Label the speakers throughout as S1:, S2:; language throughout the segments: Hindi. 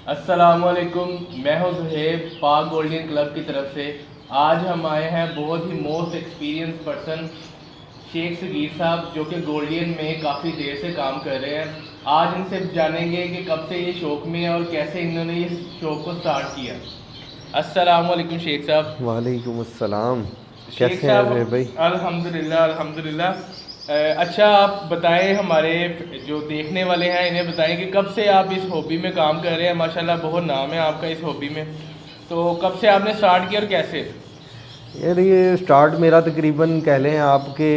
S1: अस्सलामुअलैकुम, मैं हूं ज़ुहैब पाक गोल्डन क्लब की तरफ से। आज हम आए हैं बहुत ही most experience person Sheikh Sagir साहब, जो कि गोल्डन में काफ़ी देर से काम कर रहे हैं। आज इनसे जानेंगे कि कब से ये शौक़ में है और कैसे इन्होंने इस शौक़ को स्टार्ट किया। अस्सलामुअलैकुम शेख साहब।
S2: वालेकुम अस्सलाम।
S1: शेख
S2: कैसे हैं ज़ुहैब
S1: साहब,
S2: भाई?
S1: अल्हम्दुलिल्लाह अल्हम्दुलिल्लाह। अच्छा, आप बताएं, हमारे जो देखने वाले हैं इन्हें बताएं कि कब से आप इस हॉबी में काम कर रहे हैं। माशाल्लाह बहुत नाम है आपका इस हॉबी में, तो कब से आपने स्टार्ट किया और कैसे?
S2: यार ये स्टार्ट मेरा तकरीबन कह लें आपके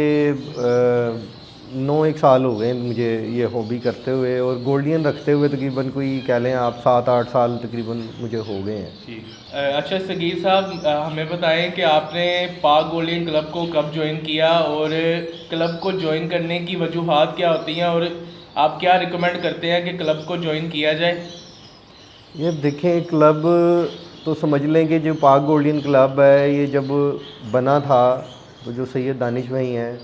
S2: 9 एक साल हो गए मुझे ये हॉबी करते हुए, और गोल्डियन रखते हुए तकरीबन कोई कह लें आप 7-8 साल तकरीबन मुझे हो गए हैं।
S1: जी। अच्छा सगीर साहब, हमें बताएं कि आपने पाक गोल्डन क्लब को कब ज्वाइन किया और क्लब को ज्वाइन करने की वजूहात क्या होती हैं, और आप क्या रिकमेंड करते हैं कि क्लब को ज्वाइन किया जाए?
S2: ये देखें, क्लब तो समझ लें कि जो पाक गोल्डियन क्लब है ये जब बना था तो जो सैयद दानिश भाई हैं,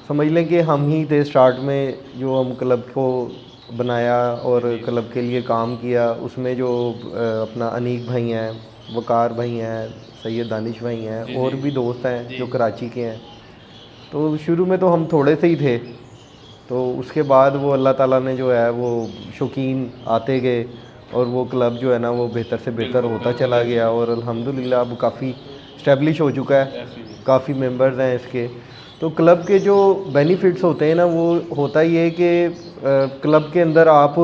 S2: समझ लें कि हम ही थे स्टार्ट में जो हम क्लब को बनाया और क्लब के लिए काम किया। उसमें जो अपना अनीक भाई हैं, वकार भाई हैं, सैयद दानिश भाई हैं, और भी दोस्त हैं जो कराची के हैं। तो शुरू में तो हम थोड़े से ही थे, तो उसके बाद वो अल्लाह ताला ने जो है वो शौकीन आते गए और वो क्लब जो है ना वो बेहतर से बेहतर होता चला गया, और अल्हम्दुलिल्लाह अब काफ़ी इस्टेब्लिश हो चुका है, काफ़ी मेंबर्स हैं इसके। तो क्लब के जो बेनिफिट्स होते हैं ना, वो होता ही है कि क्लब के अंदर आप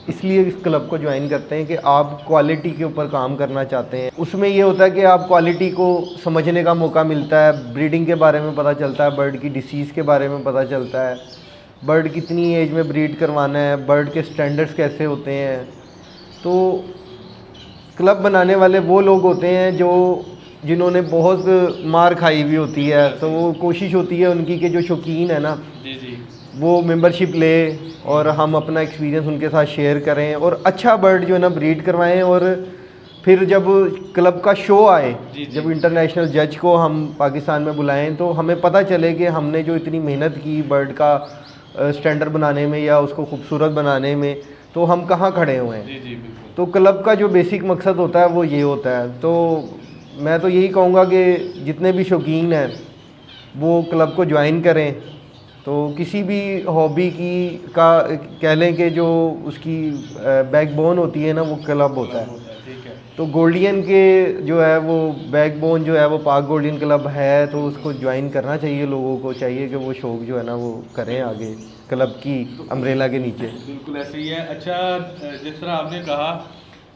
S2: इसलिए इस क्लब को ज्वाइन करते हैं कि आप क्वालिटी के ऊपर काम करना चाहते हैं। उसमें ये होता है कि आप क्वालिटी को समझने का मौका मिलता है, ब्रीडिंग के बारे में पता चलता है, बर्ड की डिसीज़ के बारे में पता चलता है, बर्ड कितनी एज में ब्रीड करवाना है, बर्ड के स्टैंडर्ड्स कैसे होते हैं। तो क्लब बनाने वाले वो लोग होते हैं जो जिन्होंने बहुत मार खाई हुई होती है, तो वो कोशिश होती है उनकी कि जो शौकीन है ना
S1: जी
S2: वो मेंबरशिप ले और हम अपना एक्सपीरियंस उनके साथ शेयर करें और अच्छा बर्ड जो है ना ब्रीड करवाएं। और फिर जब क्लब का शो आए, जब इंटरनेशनल जज को हम पाकिस्तान में बुलाएं, तो हमें पता चले कि हमने जो इतनी मेहनत की बर्ड का स्टैंडर्ड बनाने में या उसको खूबसूरत बनाने में, तो हम कहाँ खड़े हुए हैं। तो क्लब का जो बेसिक मकसद होता है वो ये होता है। तो मैं तो यही कहूँगा कि जितने भी शौकीन हैं वो क्लब को ज्वाइन करें। तो किसी भी हॉबी की का कह लें कि जो उसकी बैकबोन होती है ना वो क्लब होता है। तो गोल्डियन के जो है वो बैकबोन जो है वो पाक गोल्डियन क्लब है, तो उसको ज्वाइन करना चाहिए। लोगों को चाहिए कि वो शौक़ जो है ना वो करें आगे क्लब की अम्ब्रेला के नीचे।
S1: बिल्कुल ऐसे ही है। अच्छा, जिस तरह आपने कहा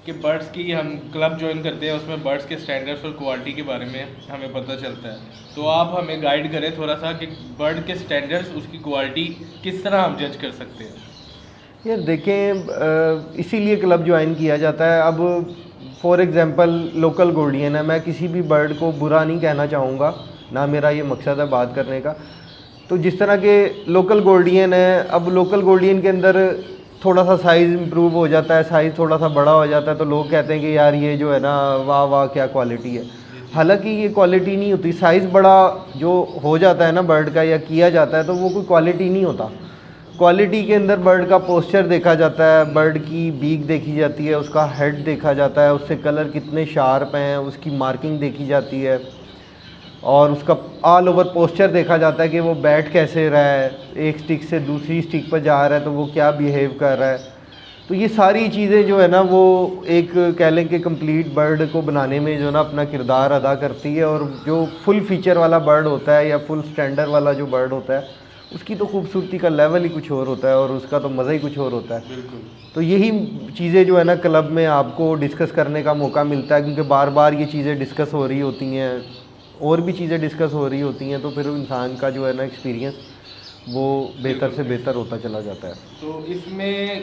S1: कि बर्ड्स की हम क्लब ज्वाइन करते हैं, उसमें बर्ड्स के स्टैंडर्ड्स और क्वालिटी के बारे में हमें पता चलता है, तो आप हमें गाइड करें थोड़ा सा कि बर्ड के स्टैंडर्ड्स, उसकी क्वालिटी किस तरह हम जज कर सकते हैं?
S2: यार देखें, इसीलिए क्लब ज्वाइन किया जाता है। अब फॉर एग्ज़ाम्पल लोकल गोल्डियन है, मैं किसी भी बर्ड को बुरा नहीं कहना चाहूँगा, ना मेरा ये मकसद है बात करने का। तो जिस तरह के लोकल गोल्डियन है, अब लोकल गोल्डियन के अंदर थोड़ा सा साइज़ इम्प्रूव हो जाता है, साइज़ थोड़ा सा बड़ा हो जाता है, तो लोग कहते हैं कि यार ये जो है ना वाह वाह क्या क्वालिटी है। हालांकि ये क्वालिटी नहीं होती। साइज़ बड़ा जो हो जाता है ना बर्ड का या किया जाता है, तो वो कोई क्वालिटी नहीं होता। क्वालिटी के अंदर बर्ड का पोस्चर देखा जाता है, बर्ड की बीक देखी जाती है, उसका हेड देखा जाता है, उससे कलर कितने शार्प हैं, उसकी मार्किंग देखी जाती है, और उसका ऑल ओवर पोस्चर देखा जाता है कि वो बैठ कैसे रहा है, एक स्टिक से दूसरी स्टिक पर जा रहा है तो वो क्या बिहेव कर रहा है। तो ये सारी चीज़ें जो है ना वो एक कह लें कि कंप्लीट बर्ड को बनाने में जो है ना अपना किरदार अदा करती है। और जो फुल फीचर वाला बर्ड होता है या फुल स्टैंडर्ड वाला जो बर्ड होता है, उसकी तो खूबसूरती का लेवल ही कुछ और होता है और उसका तो मज़ा ही कुछ और होता है।
S1: बिल्कुल।
S2: तो यही चीज़ें जो है ना क्लब में आपको डिस्कस करने का मौका मिलता है, क्योंकि बार बार ये चीज़ें डिस्कस हो रही होती हैं, और भी चीज़ें डिस्कस हो रही होती हैं, तो फिर इंसान का जो है ना एक्सपीरियंस वो बेहतर से बेहतर होता चला जाता है।
S1: तो इसमें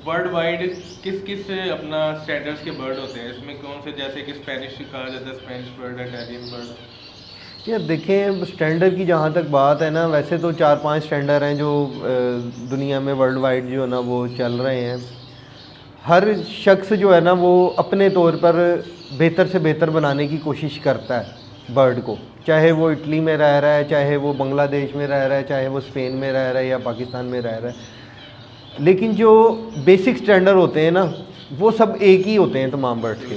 S1: वर्ल्ड वाइड किस किस अपना स्टैंडर्ड्स के बर्ड होते हैं? इसमें कौन से, जैसे कि स्पेनिश कहा जाता है, स्पेनिश बर्ड, इटालियन बर्ड?
S2: यार देखें, स्टैंडर्ड की जहाँ तक बात है ना, वैसे तो 4-5 स्टैंडर्ड हैं जो दुनिया में वर्ल्ड वाइड जो है ना वो चल रहे हैं। हर शख्स जो है ना वो अपने तौर पर बेहतर से बेहतर बनाने की कोशिश करता है बर्ड को, चाहे वो इटली में रह रहा है, चाहे वो बांग्लादेश में रह रहा है, चाहे वो स्पेन में रह रहा है या पाकिस्तान में रह रहा है। लेकिन जो बेसिक स्टैंडर्ड होते हैं ना वो सब एक ही होते हैं तमाम बर्ड्स के,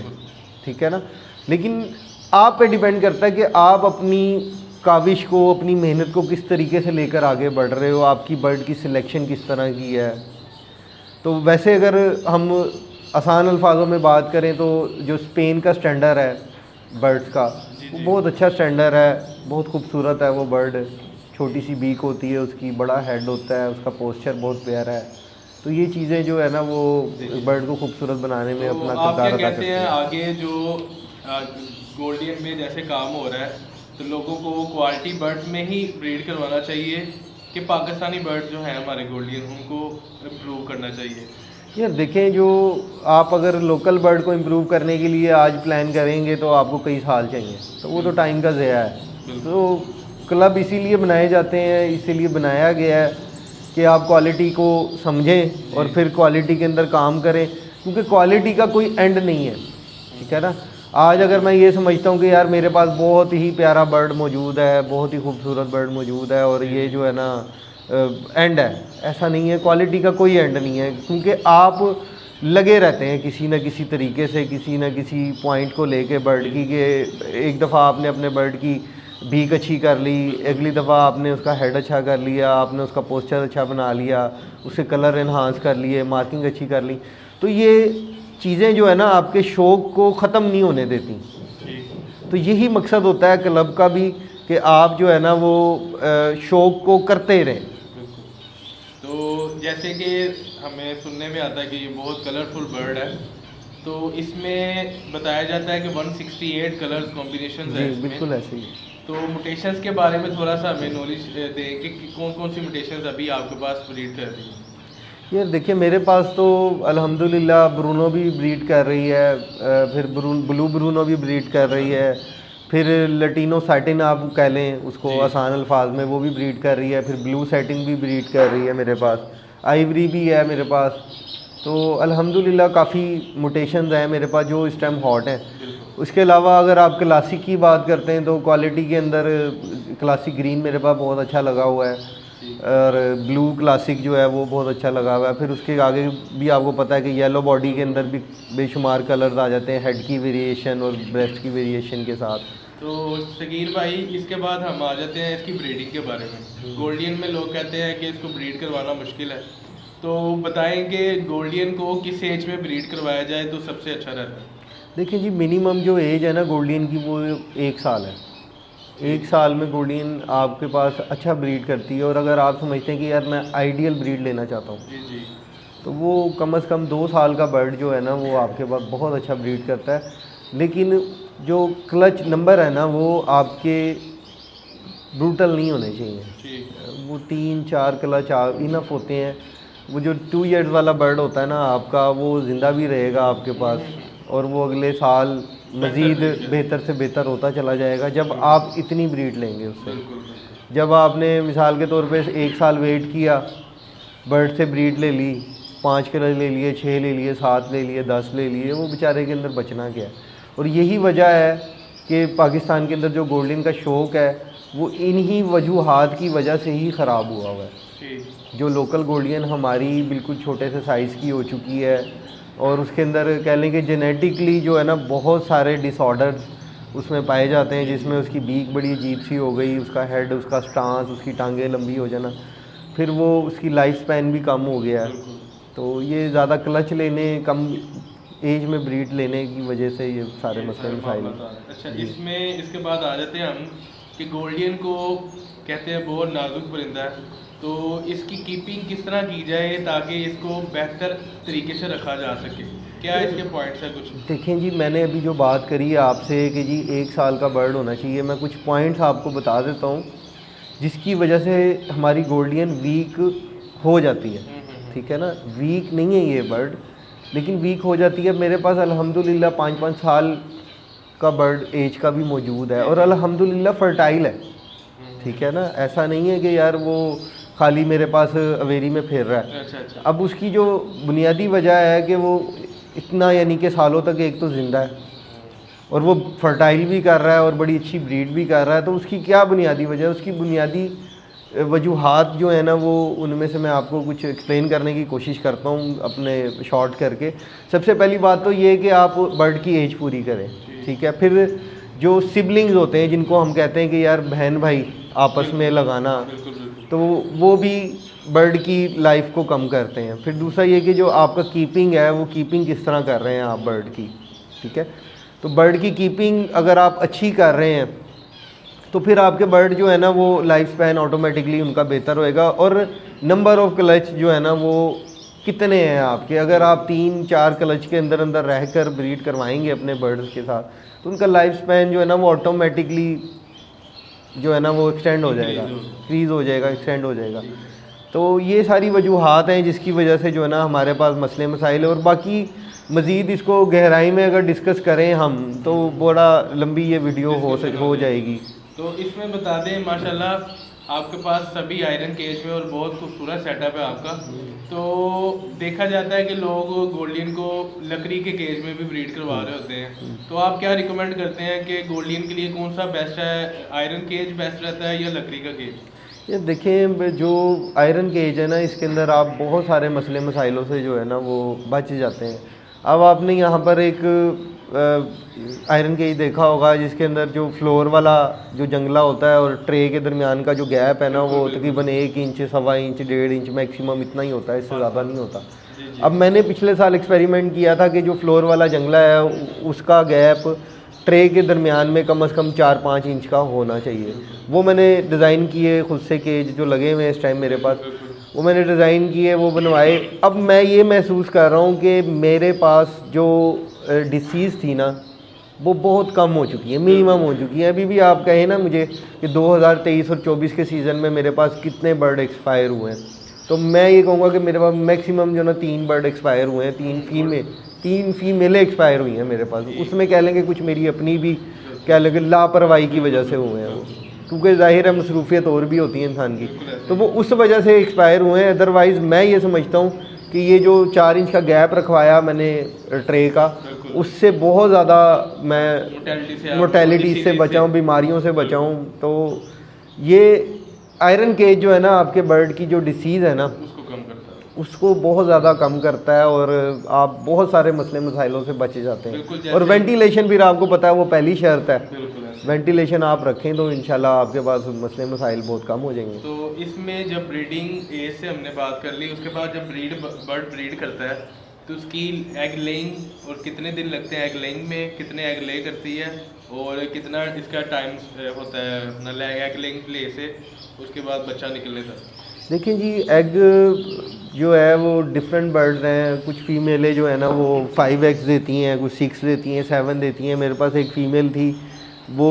S2: ठीक है ना। लेकिन आप पे डिपेंड करता है कि आप अपनी काविश को, अपनी मेहनत को किस तरीके से लेकर आगे बढ़ रहे हो, आपकी बर्ड की सिलेक्शन किस तरह की है। तो वैसे अगर हम आसान अल्फाजों में बात करें तो जो स्पेन का स्टैंडर्ड है बर्ड्स का, वो बहुत अच्छा स्टैंडर्ड है, बहुत खूबसूरत है वो बर्ड। छोटी सी बीक होती है उसकी, बड़ा हेड होता है, उसका पोस्चर बहुत प्यारा है। तो ये चीज़ें जो है ना वो बर्ड को खूबसूरत बनाने में
S1: तो
S2: अपना
S1: आप
S2: किरदार
S1: क्या
S2: अदा
S1: कहते
S2: करते
S1: हैं
S2: हैं।
S1: आगे जो गोल्डियन में जैसे काम हो रहा है, तो लोगों को क्वालिटी बर्ड्स में ही ब्रीड करवाना चाहिए कि पाकिस्तानी बर्ड जो हैं हमारे गोल्डियन उनको इम्प्रूव करना चाहिए?
S2: यार देखें, जो आप अगर लोकल बर्ड को इम्प्रूव करने के लिए आज प्लान करेंगे तो आपको कई साल चाहिए, तो वो तो टाइम का ज़या है। तो क्लब इसीलिए बनाए जाते हैं, इसीलिए बनाया गया है कि आप क्वालिटी को समझें और फिर क्वालिटी के अंदर काम करें, क्योंकि क्वालिटी का कोई एंड नहीं है, ठीक है ना। आज अगर मैं ये समझता हूँ कि यार मेरे पास बहुत ही प्यारा बर्ड मौजूद है, बहुत ही खूबसूरत बर्ड मौजूद है और ये जो है ना एंड है, ऐसा नहीं है। क्वालिटी का कोई एंड नहीं है, क्योंकि आप लगे रहते हैं किसी न किसी तरीके से, किसी न किसी पॉइंट को लेके बर्ड की, कि एक दफ़ा आपने अपने बर्ड की बीक अच्छी कर ली, अगली दफ़ा आपने उसका हेड अच्छा कर लिया, आपने उसका पोस्चर अच्छा बना लिया, उसे कलर इन्हांस कर लिए, मार्किंग अच्छी कर ली। तो ये चीज़ें जो है ना आपके शौक़ को ख़त्म नहीं होने देती। तो यही मकसद होता है क्लब का भी, कि आप जो है ना वो शौक़ को करते रहें।
S1: तो जैसे कि हमें सुनने में आता है कि ये बहुत कलरफुल बर्ड है, तो इसमें बताया जाता है कि 168 कलर्स कॉम्बिनेशन है
S2: जी बिल्कुल ऐसे ही।
S1: तो म्यूटेशंस के बारे में थोड़ा सा हमें नॉलेज दें कि कौन कौन सी म्यूटेशंस अभी आपके पास ब्रीड कर रही हैं?
S2: यार देखिए, मेरे पास तो अल्हम्दुलिल्लाह ब्रूनो भी ब्रीड कर रही है, फिर ब्लू ब्रूनो भी ब्रीड कर रही है, फिर लटीनो सैटिन आप कह लें उसको आसान अल्फाज में, वो भी ब्रीड कर रही है, फिर ब्लू सैटिन भी ब्रीड कर रही है मेरे पास, आइवरी भी है मेरे पास। तो अल्हम्दुलिल्लाह काफ़ी म्यूटेशंस हैं मेरे पास जो इस टाइम हॉट हैं। उसके अलावा अगर आप क्लासिक की बात करते हैं तो क्वालिटी के अंदर क्लासिक ग्रीन मेरे पास बहुत अच्छा लगा हुआ है, और ब्लू क्लासिक जो है वो बहुत अच्छा लगा हुआ है। फिर उसके आगे भी आपको पता है कि येलो बॉडी के अंदर भी बेशुमार कलर्स आ जाते हैं हेड की वेरिएशन और ब्रेस्ट की वेरिएशन के साथ।
S1: तो सगीर भाई, इसके बाद हम आ जाते हैं इसकी ब्रीडिंग के बारे में। गोल्डियन में लोग कहते हैं कि इसको ब्रीड करवाना मुश्किल है, तो बताएं कि गोल्डियन को किस एज में ब्रीड करवाया जाए तो सबसे अच्छा रहता है?
S2: देखिए जी, मिनिमम जो एज है ना गोल्डियन की वो 1 साल है। 1 साल में गोल्डियन आपके पास अच्छा ब्रीड करती है, और अगर आप समझते हैं कि यार मैं आइडियल ब्रीड लेना चाहता हूँ,
S1: जी जी,
S2: तो वो कम से कम 2 साल का बर्ड जो है ना वो आपके पास बहुत अच्छा ब्रीड करता है। लेकिन जो क्लच नंबर है ना वो आपके ब्रूटल नहीं होने चाहिए,
S1: ठीक।
S2: वो 3-4 क्लच इनफ होते हैं। वो जो 2 ईयर्स वाला बर्ड होता है ना आपका, वो ज़िंदा भी रहेगा आपके पास, और वो अगले साल मज़ीद बेहतर से बेहतर होता चला जाएगा जब आप इतनी ब्रीड लेंगे उससे। जब आपने मिसाल के तौर पे 1 साल वेट किया, बर्ड से ब्रीड ले ली, 5 कलर ले लिए, 6 ले लिए, 7 ले लिए, 10 ले लिए, वो बेचारे के अंदर बचना क्या है। और यही वजह है कि पाकिस्तान के अंदर जो गोल्डन का शौक़ है वो इन्हीं वजूहात की वजह से ही ख़राब हुआ हुआ है। जो लोकल गोल्डन हमारी बिल्कुल छोटे से साइज़ की हो चुकी है, और उसके अंदर कह लें कि जेनेटिकली जो है ना बहुत सारे डिसऑर्डर्स उसमें पाए जाते हैं, जिसमें उसकी बीक बड़ी अजीब सी हो गई, उसका हेड, उसका स्टांस, उसकी टांगें लंबी हो जाना, फिर वो उसकी लाइफ स्पैन भी कम हो गया है। तो ये ज़्यादा क्लच लेने, कम एज में ब्रीड लेने की वजह से ये सारे मसले मसाइल।
S1: अच्छा, इसमें इसके बाद आ जाते हैं हम कि गोल्डियन को कहते हैं बहुत नाजुक परिंदा है, तो इसकी कीपिंग किस तरह की जाए ताकि इसको बेहतर तरीके से रखा जा सके? क्या इसके पॉइंट्स हैं कुछ?
S2: देखें जी, मैंने अभी जो बात करी है आपसे कि जी 1 साल का बर्ड होना चाहिए, मैं कुछ पॉइंट्स आपको बता देता हूँ जिसकी वजह से हमारी गोल्डियन वीक हो जाती है, ठीक है ना। वीक नहीं है ये बर्ड, लेकिन वीक हो जाती है। मेरे पास अल्हम्दुलिल्लाह 5-5 साल का बर्ड एज का भी मौजूद है, और अल्हम्दुलिल्लाह फर्टाइल है, ठीक है ना। ऐसा नहीं है कि यार वो खाली मेरे पास अवेरी में फिर रहा है।
S1: अच्छा।
S2: अब उसकी जो बुनियादी वजह है कि वो इतना यानी कि सालों तक एक तो ज़िंदा है, और वो फर्टाइल भी कर रहा है और बड़ी अच्छी ब्रीड भी कर रहा है। तो उसकी क्या बुनियादी वजह है? उसकी बुनियादी वजूहात जो है ना वो उनमें से मैं आपको कुछ एक्सप्लेन करने की कोशिश करता हूँ अपने शॉर्ट करके। सबसे पहली बात तो ये है कि आप बर्ड की एज पूरी करें, ठीक है। फिर जो सिबलिंग्स होते हैं जिनको हम कहते हैं कि यार बहन भाई आपस में लगाना, तो वो भी बर्ड की लाइफ को कम करते हैं। फिर दूसरा ये कि जो आपका कीपिंग है वो कीपिंग किस तरह कर रहे हैं आप बर्ड की, ठीक है। तो बर्ड की कीपिंग अगर आप अच्छी कर रहे हैं तो फिर आपके बर्ड जो है ना वो लाइफ स्पैन ऑटोमेटिकली उनका बेहतर होएगा। और नंबर ऑफ़ क्लच जो है ना वो कितने हैं आपके, अगर आप 3-4 क्लच के अंदर अंदर रह कर ब्रीड करवाएंगे अपने बर्ड्स के साथ, तो उनका लाइफ स्पैन जो है ना वो ऑटोमेटिकली जो है ना वो एक्सटेंड हो जाएगा, इंक्रीज़ हो जाएगा, एक्सटेंड हो जाएगा। तो ये सारी वजूहात हैं जिसकी वजह से जो है ना हमारे पास मसले मसाइल है। और बाकी मज़ीद इसको गहराई में अगर डिस्कस करें हम तो बड़ा लंबी ये वीडियो हो जाएगी।
S1: तो इसमें बता दें माशाल्लाह आपके पास सभी आयरन केज में और बहुत खूबसूरत सेटअप है आपका। तो देखा जाता है कि लोग गोल्डियन को लकड़ी के केज में भी ब्रीड करवा रहे होते हैं, तो आप क्या रिकमेंड करते हैं कि गोल्डियन के लिए कौन सा बेस्ट है, आयरन केज बेस्ट रहता है या लकड़ी का केज?
S2: ये देखें, जो आयरन केज है ना इसके अंदर आप बहुत सारे मसले मसाइलों से जो है ना वो बच जाते हैं। अब आपने यहाँ पर एक आयरन केज देखा होगा जिसके अंदर जो फ्लोर वाला जो जंगला होता है और ट्रे के दरमियान का जो गैप है ना वो तकरीबन 1 इंच, 1.25 इंच, 1.5 इंच मैक्सिमम इतना ही होता है, इससे ज़्यादा नहीं होता। अब मैंने पिछले साल एक्सपेरिमेंट किया था कि जो फ्लोर वाला जंगला है उसका गैप ट्रे के दरमियान में कम से कम 4-5 इंच का होना चाहिए। वो मैंने डिज़ाइन किए खुद से, केज जो लगे हुए हैं इस टाइम मेरे पास, वो मैंने डिज़ाइन किए, वो बनवाए। अब मैं ये महसूस कर रहा हूँ कि मेरे पास जो डिसीज़ थी ना वो बहुत कम हो चुकी है, मिनिमम हो चुकी है। अभी भी आप कहें ना मुझे कि 2023 और 24 के सीज़न में मेरे पास कितने बर्ड एक्सपायर हुए हैं, तो मैं ये कहूँगा कि मेरे पास मैक्सिमम जो ना 3 बर्ड एक्सपायर हुए हैं, 3 फीमेलें एक्सपायर हुई हैं मेरे पास। उसमें कह लेंगे कुछ मेरी अपनी भी कह लेंगे लापरवाही की वजह से हुए हैं वो, क्योंकि ज़ाहिर है मसरूफियत और भी होती है इंसान की, तो वो उस वजह से एक्सपायर हुए हैं। अदरवाइज़ मैं ये समझता हूँ कि ये जो 4 इंच का गैप रखवाया मैंने ट्रे का, उससे बहुत ज़्यादा मैं मोर्टेलिटी से बचाऊँ, बीमारियों से बचाऊँ। तो ये आयरन केज जो है ना आपके बर्ड की जो डिसीज़ है ना उसको बहुत ज़्यादा कम करता है और आप बहुत सारे मसले मसाइलों से बचे जाते हैं। और वेंटिलेशन फिर आपको पता है वो पहली शर्त है, वेंटिलेशन आप रखें तो इंशाल्लाह आपके पास मसले मसाइल बहुत कम हो जाएंगे।
S1: तो इसमें जब ब्रीडिंग एज से हमने बात कर ली, उसके बाद जब बर्ड ब्रीड करता है तो उसकी एग लेइंग और कितने दिन लगते हैं एग लेइंग में, कितने एग ले करती है और कितना इसका टाइम होता है अपना एग लेइंग प्ले से उसके बाद बच्चा निकलने तक?
S2: देखिए जी, एग जो है वो डिफरेंट बर्ड्स हैं। कुछ फीमेलें जो है ना वो 5 एग्स देती हैं, कुछ 6 देती हैं, 7 देती हैं। मेरे पास एक फ़ीमेल थी वो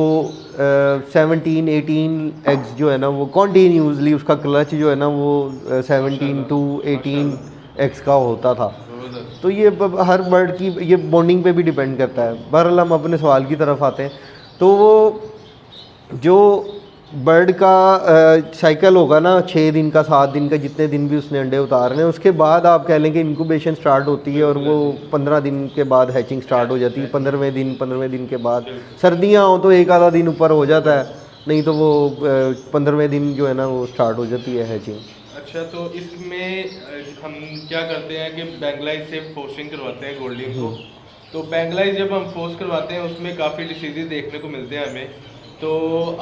S2: 17-18 एग्स जो है ना वो कॉन्टीन्यूसली उसका क्लच जो है ना वो 17 to 18 एग्स का होता था। तो ये हर बर्ड की ये बॉन्डिंग पे भी डिपेंड करता है। बहरहाल हम अपने सवाल की तरफ आते हैं। तो वो जो बर्ड का साइकिल होगा ना 6 दिन का, 7 दिन का, जितने दिन भी उसने अंडे उतारने हैं, उसके बाद आप कह लें कि इंक्यूबेशन स्टार्ट होती है और वो 15 दिन के बाद हैचिंग स्टार्ट हो जाती है। 15वें दिन के बाद सर्दियाँ हो तो एक आधा दिन ऊपर हो जाता है, नहीं तो वो 15वें दिन जो है ना वो स्टार्ट हो जाती है हैचिंग।
S1: अच्छा, तो इसमें हम क्या करते हैं कि बैंगलाइज से फोर्सिंग करवाते हैं गोल्डियन को। तो बैंगलाइज जब हम फोर्स करवाते हैं उसमें काफ़ी डिसीजेज देखने को मिलते हैं हमें, तो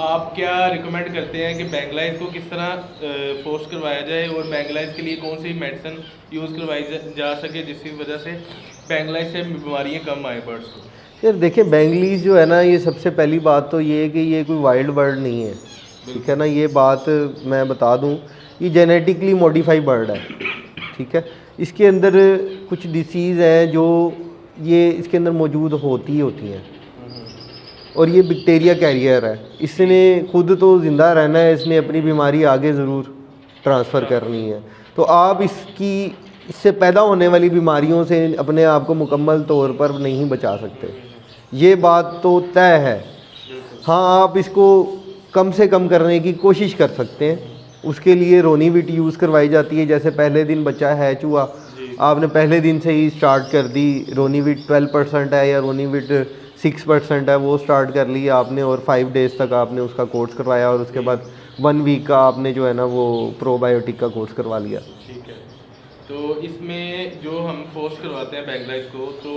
S1: आप क्या रिकमेंड करते हैं कि बैंगलाइज को किस तरह फोर्स करवाया जाए और बैंगलाइज के लिए कौन सी मेडिसिन यूज़ करवाई जा सके जिसकी वजह से बैंगलाइज से बीमारियाँ कम आए बर्ड्स को?
S2: यार देखिए, बैंगलीज जो है ना ये सबसे पहली बात तो ये है कि ये कोई वाइल्ड बर्ड नहीं है, ठीक है ना। ये बात मैं बता दूं, ये जेनेटिकली मॉडिफाइड बर्ड है, ठीक है। इसके अंदर कुछ डिसीज़ हैं जो ये इसके अंदर मौजूद होती हैं और ये बैक्टीरिया कैरियर है। इसने खुद तो ज़िंदा रहना है, इसने अपनी बीमारी आगे ज़रूर ट्रांसफ़र करनी है। तो आप इससे पैदा होने वाली बीमारियों से अपने आप को मुकम्मल तौर पर नहीं बचा सकते, ये बात तो तय है। हाँ, आप इसको कम से कम करने की कोशिश कर सकते हैं। उसके लिए रोनीविट यूज़ करवाई जाती है। जैसे पहले दिन बच्चा हैच हुआ, आपने पहले दिन से ही स्टार्ट कर दी, रोनीविट 12% है या रोनीविट 6% है, वो स्टार्ट कर लिया आपने और 5 डेज़ तक आपने उसका कोर्स करवाया और उसके बाद 1 वीक का आपने जो है ना वो प्रोबायोटिक का कोर्स करवा लिया।
S1: ठीक है। तो इसमें जो हम फोर्स करवाते हैं बैंगलाइज को, तो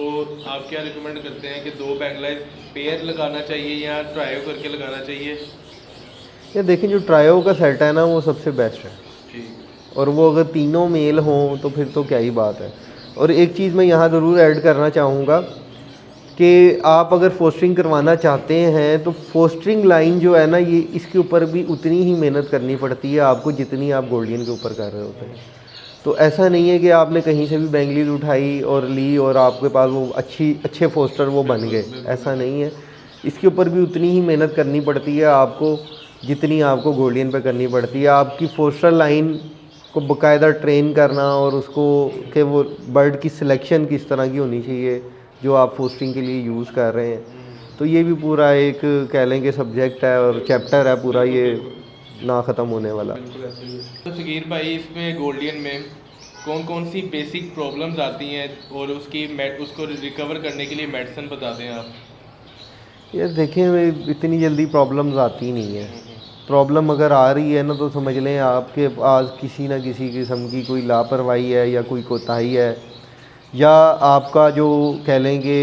S1: आप क्या रिकमेंड करते हैं कि 2 बैंगलाइज पेयर लगाना चाहिए या ट्रायो करके लगाना चाहिए?
S2: ये देखें, जो ट्रायो का सेट है ना वो सबसे बेस्ट है,
S1: ठीक।
S2: और वो अगर तीनों मेल हों तो फिर तो क्या ही बात है। और एक चीज़ मैं यहाँ ज़रूर ऐड करना चाहूँगा कि आप अगर फोस्टरिंग करवाना चाहते हैं तो फोस्टरिंग लाइन जो है ना, ये इसके ऊपर भी उतनी ही मेहनत करनी पड़ती है आपको जितनी आप गोल्डियन के ऊपर कर रहे होते हैं। तो ऐसा नहीं है कि आपने कहीं से भी बैंगलीज उठाई और ली और आपके पास वो अच्छे फोस्टर वो बन गए, ऐसा नहीं है। इसके ऊपर भी उतनी ही मेहनत करनी पड़ती है आपको जितनी आपको गोल्डियन पे करनी पड़ती है। आपकी फोस्टर लाइन को बाकायदा ट्रेन करना और उसको कि वो बर्ड की सिलेक्शन किस तरह की होनी चाहिए जो आप फोस्टिंग के लिए यूज़ कर रहे हैं, तो ये भी पूरा एक कह लें कि सब्जेक्ट है और चैप्टर है पूरा, ये ना ख़त्म होने वाला।
S1: तो सगीर भाई, इसमें गोल्डियन में कौन कौन सी बेसिक प्रॉब्लम्स आती हैं और उसको रिकवर करने के लिए मेडिसिन बता दें आप?
S2: यार देखें, इतनी जल्दी प्रॉब्लम्स आती नहीं है। प्रॉब्लम अगर आ रही है ना तो समझ लें आपके पास किसी न किसी किस्म की कोई लापरवाही है या कोई कोताही है, या आपका जो कह लेंगे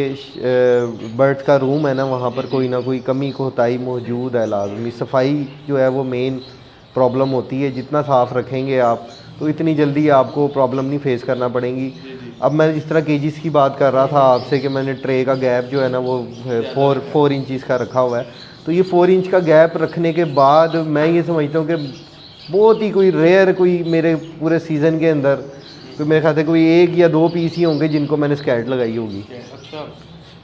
S2: बर्ड का रूम है ना वहाँ पर कोई ना कोई कमी कोताही मौजूद है लाजमी। सफाई जो है वो मेन प्रॉब्लम होती है, जितना साफ़ रखेंगे आप तो इतनी जल्दी आपको प्रॉब्लम नहीं फेस करना पड़ेगी। अब मैं जिस तरह केजीज़ की बात कर रहा था आपसे कि मैंने ट्रे का गैप जो है ना वो 4 इंचज़ का रखा हुआ है, तो ये 4 इंच का गैप रखने के बाद मैं ये समझता हूँ कि बहुत ही कोई रेयर, कोई मेरे पूरे सीज़न के अंदर तो मेरे ख्याल से कोई 1 या 2 पीस ही होंगे जिनको मैंने स्कैट लगाई होगी।
S1: अच्छा।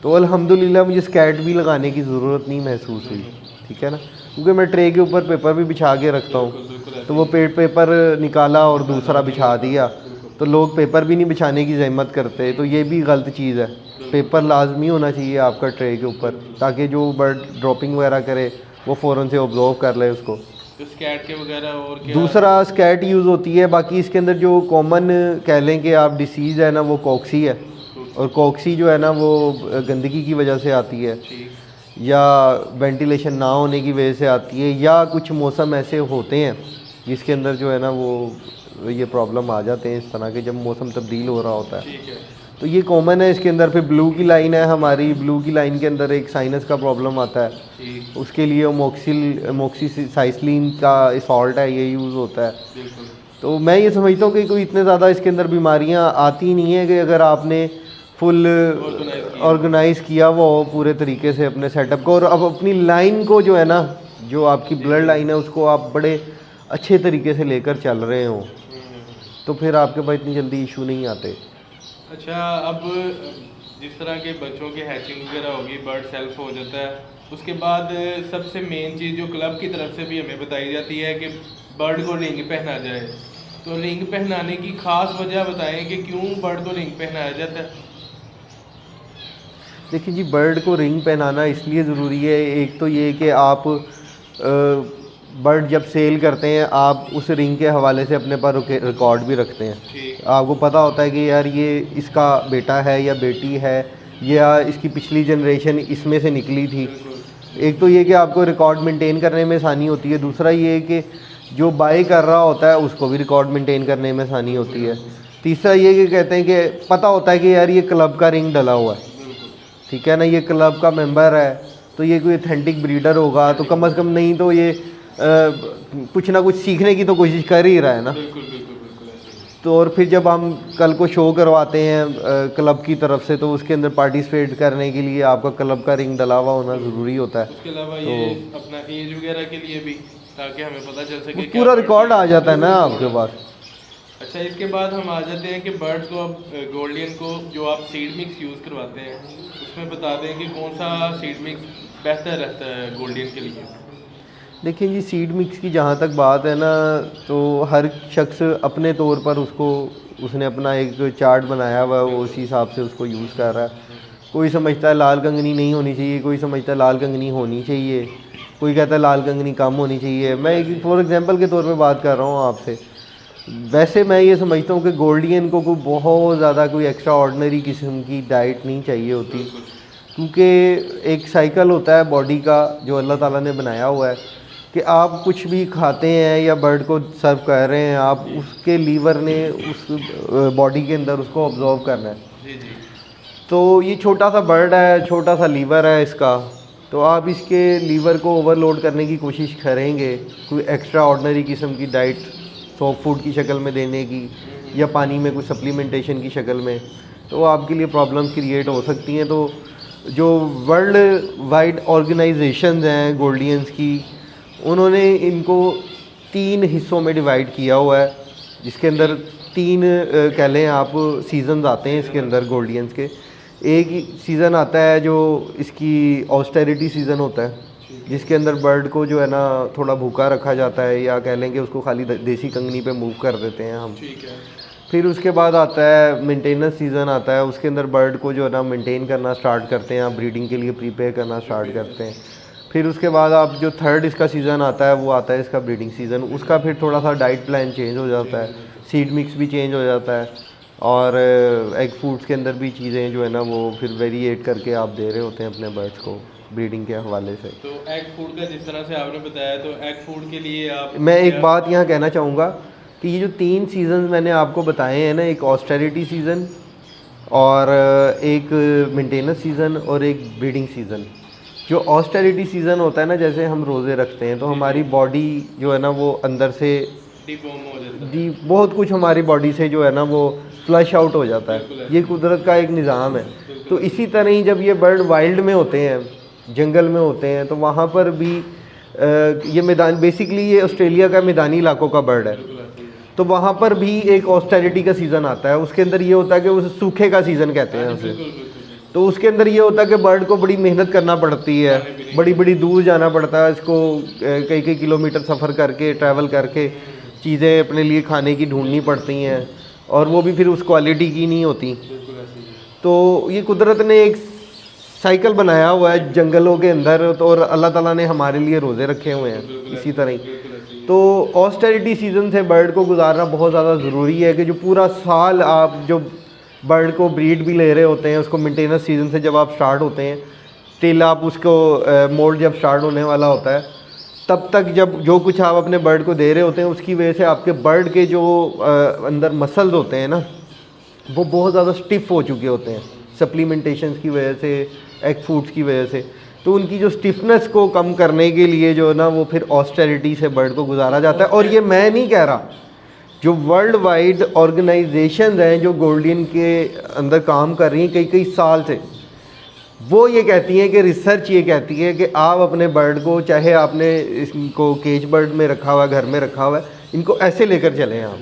S2: तो अल्हम्दुलिल्लाह मुझे स्कैट भी लगाने की ज़रूरत नहीं महसूस हुई, ठीक है ना, क्योंकि मैं ट्रे के ऊपर पेपर भी बिछा के रखता हूँ। तो वो पेपर निकाला और दूसरा बिछा दिया, तो लोग पेपर भी नहीं बिछाने की ज़हमत करते, तो ये भी गलत चीज़ है। पेपर लाजमी होना चाहिए आपका ट्रे के ऊपर, ताकि जो बर्ड ड्रॉपिंग वगैरह करे वो फ़ौरन से ऑब्जर्व कर ले उसको।
S1: तो स्कैट के वगैरह और क्या?
S2: दूसरा स्कैट यूज़ होती है। बाकी इसके अंदर जो कॉमन कह लें कि आप डिसीज़ है ना वो कॉक्सी है, और कॉक्सी जो है ना वो गंदगी की वजह से आती है या वेंटिलेशन ना होने की वजह से आती है, या कुछ मौसम ऐसे होते हैं जिसके अंदर जो है ना वो ये प्रॉब्लम आ जाते हैं इस तरह के, जब मौसम तब्दील हो रहा होता है। तो ये कॉमन है इसके अंदर। फिर ब्लू की लाइन है हमारी, ब्लू की लाइन के अंदर एक साइनस का प्रॉब्लम आता है, उसके लिए मोक्सीसाइक्लिन का सॉल्ट है, ये यूज़ होता है। तो मैं ये समझता हूँ कि कोई इतने ज़्यादा इसके अंदर बीमारियाँ आती नहीं है कि अगर आपने फुल ऑर्गेनाइज़ किया वो पूरे तरीके से अपने सेटअप को, और अब अपनी लाइन को जो है ना, जो आपकी ब्लड लाइन है उसको आप बड़े अच्छे तरीके से लेकर चल रहे हो, तो फिर आपके पास इतनी जल्दी इशू नहीं आते।
S1: अच्छा, अब जिस तरह के बच्चों की हैचिंग वगैरह होगी, बर्ड सेल्फ हो जाता है, उसके बाद सबसे मेन चीज़ जो क्लब की तरफ से भी हमें बताई जाती है कि बर्ड को रिंग पहना जाए। तो रिंग पहनाने की ख़ास वजह बताएं कि क्यों बर्ड को रिंग पहनाया जाता है?
S2: देखिए जी, बर्ड को रिंग पहनाना इसलिए ज़रूरी है, एक तो ये कि आप बर्ड जब सेल करते हैं आप उस रिंग के हवाले से अपने पास रिकॉर्ड भी रखते हैं। आपको पता होता है कि यार ये इसका बेटा है या बेटी है, या इसकी पिछली जनरेशन इसमें से निकली थी। एक तो ये कि आपको रिकॉर्ड मेंटेन करने में आसानी होती है, दूसरा ये कि जो बाय कर रहा होता है उसको भी रिकॉर्ड मेंटेन करने में आसानी होती है, तीसरा ये कि कहते हैं कि पता होता है कि यार ये क्लब का रिंग डला हुआ है, ठीक है ना, ये क्लब का मेंबर है, तो ये कोई ऑथेंटिक ब्रीडर होगा, तो कम से कम नहीं तो ये कुछ ना कुछ सीखने की तो कोशिश कर ही रहा है ना। तो और फिर जब हम कल को शो करवाते हैं क्लब की तरफ से, तो उसके अंदर पार्टिसिपेट करने के लिए आपका क्लब का रिंग डला हुआ होना ज़रूरी होता है।
S1: उसके अलावा ये अपना एज वगैरह के लिए भी, ताकि हमें पता चल सके,
S2: पूरा रिकॉर्ड आ जाता है ना आपके पास।
S1: अच्छा, इसके बाद हम आ जाते हैं कि बर्ड्स को, अब गोल्डियन को जो आप सीड मिक्स यूज़ करवाते हैं उसमें बता दें कि कौन सा सीड मिक्स बेहतर रहता है गोल्डियन के लिए?
S2: देखिए जी, सीड मिक्स की जहाँ तक बात है ना, तो हर शख्स अपने तौर पर उसने अपना एक चार्ट बनाया हुआ है, वो उसी हिसाब से उसको यूज़ कर रहा है। कोई समझता है लाल कंगनी नहीं होनी चाहिए, कोई समझता है लाल कंगनी होनी चाहिए, कोई कहता है लाल कंगनी कम होनी चाहिए। मैं एक फॉर एग्जांपल के तौर पे बात कर रहा हूँ आपसे। वैसे मैं ये समझता हूँ कि गोल्डियन को कोई बहुत ज़्यादा कोई एक्स्ट्रा ऑर्डिनरी किस्म की डाइट नहीं चाहिए होती, क्योंकि एक साइकिल होता है बॉडी का जो अल्लाह ताला ने बनाया हुआ है। कि आप कुछ भी खाते हैं या बर्ड को सर्व कर रहे हैं, आप उसके लीवर ने उस बॉडी के अंदर उसको ऑब्जॉर्व करना है।
S1: जी जी।
S2: तो ये छोटा सा बर्ड है, छोटा सा लीवर है इसका, तो आप इसके लीवर को ओवरलोड करने की कोशिश करेंगे कोई एक्स्ट्रा ऑर्डिनरी किस्म की डाइट सॉफ्ट फूड की शक्ल में देने की या पानी में कुछ सप्लीमेंटेशन की शक्ल में, तो आपके लिए प्रॉब्लम क्रिएट हो सकती हैं। तो जो वर्ल्ड वाइड ऑर्गेनाइजेशंस हैं गोल्डियंस की, उन्होंने इनको 3 हिस्सों में डिवाइड किया हुआ है, जिसके अंदर 3 कह लें आप सीज़न्स आते हैं इसके अंदर गोल्डियंस के। एक सीज़न आता है जो इसकी ऑस्टेरिटी सीज़न होता है, जिसके अंदर बर्ड को जो है ना थोड़ा भूखा रखा जाता है, या कह लेंगे उसको खाली देसी कंगनी पे मूव कर देते हैं हम।
S1: ठीक है।
S2: फिर उसके बाद आता है मेंटेनेंस सीज़न आता है, उसके अंदर बर्ड को जो है ना मेंटेन करना स्टार्ट करते हैं, आप ब्रीडिंग के लिए प्रिपेयर करना स्टार्ट करते हैं। फिर उसके बाद आप जो थर्ड इसका सीज़न आता है वो आता है इसका ब्रीडिंग सीज़न, उसका फिर थोड़ा सा डाइट प्लान चेंज हो जाता है, सीड मिक्स भी चेंज हो जाता है, और एग फूड्स के अंदर भी चीज़ें जो है ना वो फिर वेरिएट करके आप दे रहे होते हैं अपने बर्ड्स को ब्रीडिंग के हवाले से।
S1: तो एग फूड का जिस तरह से आपने बताया, तो एग फूड के लिए आप
S2: मैं एक बात यहाँ कहना चाहूँगा कि ये जो 3 सीज़न मैंने आपको बताए हैं ना, एक ऑस्टेरिटी सीज़न और एक मेंटेनेंस सीज़न और एक ब्रीडिंग सीज़न। जो ऑस्टेरिटी सीज़न होता है ना, जैसे हम रोज़े रखते हैं तो हमारी बॉडी जो है ना वो अंदर से
S1: डिवॉर्म हो जाता है।
S2: जी बहुत कुछ हमारी बॉडी से जो है ना वो फ्लश आउट हो जाता है, ये कुदरत का एक निज़ाम है। तो इसी तरह ही जब ये बर्ड वाइल्ड में होते हैं, जंगल में होते हैं, तो वहाँ पर भी ये मैदान बेसिकली ये ऑस्ट्रेलिया का मैदानी इलाकों का बर्ड है, तो वहाँ पर भी एक ऑस्टेरिटी का सीज़न आता है। उसके अंदर ये होता है कि उसे सूखे का सीज़न कहते हैं उसे। तो उसके अंदर ये होता है कि बर्ड को बड़ी मेहनत करना पड़ती है, बड़ी बड़ी दूर जाना पड़ता है इसको, कई कई किलोमीटर सफ़र करके ट्रैवल करके चीज़ें अपने लिए खाने की ढूंढनी पड़ती हैं, और वो भी फिर उस क्वालिटी की नहीं होती। तो ये कुदरत ने एक साइकिल बनाया हुआ है जंगलों के अंदर, तो और अल्लाह ताला ने हमारे लिए रोज़े रखे हुए हैं इसी तरह ही। तो ऑस्टेरिटी सीज़न से बर्ड को गुजारना बहुत ज़्यादा ज़रूरी है कि जो पूरा साल आप जो बर्ड को ब्रीड भी ले रहे होते हैं, उसको मेंटेनेंस सीज़न से जब आप स्टार्ट होते हैं टिल आप उसको मोल्ड जब स्टार्ट होने वाला होता है, तब तक जब जो कुछ आप अपने बर्ड को दे रहे होते हैं उसकी वजह से आपके बर्ड के जो अंदर मसल्स होते हैं ना वो बहुत ज़्यादा स्टिफ़ हो चुके होते हैं सप्लीमेंटेशन की वजह से, एग फूड्स की वजह से। तो उनकी जो स्टिफनेस को कम करने के लिए जो है ना वो फिर ऑस्टेरिटी से बर्ड को गुजारा जाता है। और ये मैं नहीं कह रहा, जो वर्ल्ड वाइड ऑर्गेनाइजेशन हैं जो गोल्डियन के अंदर काम कर रही हैं कई कई साल से, वो ये कहती हैं कि रिसर्च ये कहती है कि आप अपने बर्ड को, चाहे आपने इसको केज बर्ड में रखा हुआ है, घर में रखा हुआ है, इनको ऐसे लेकर चलें आप।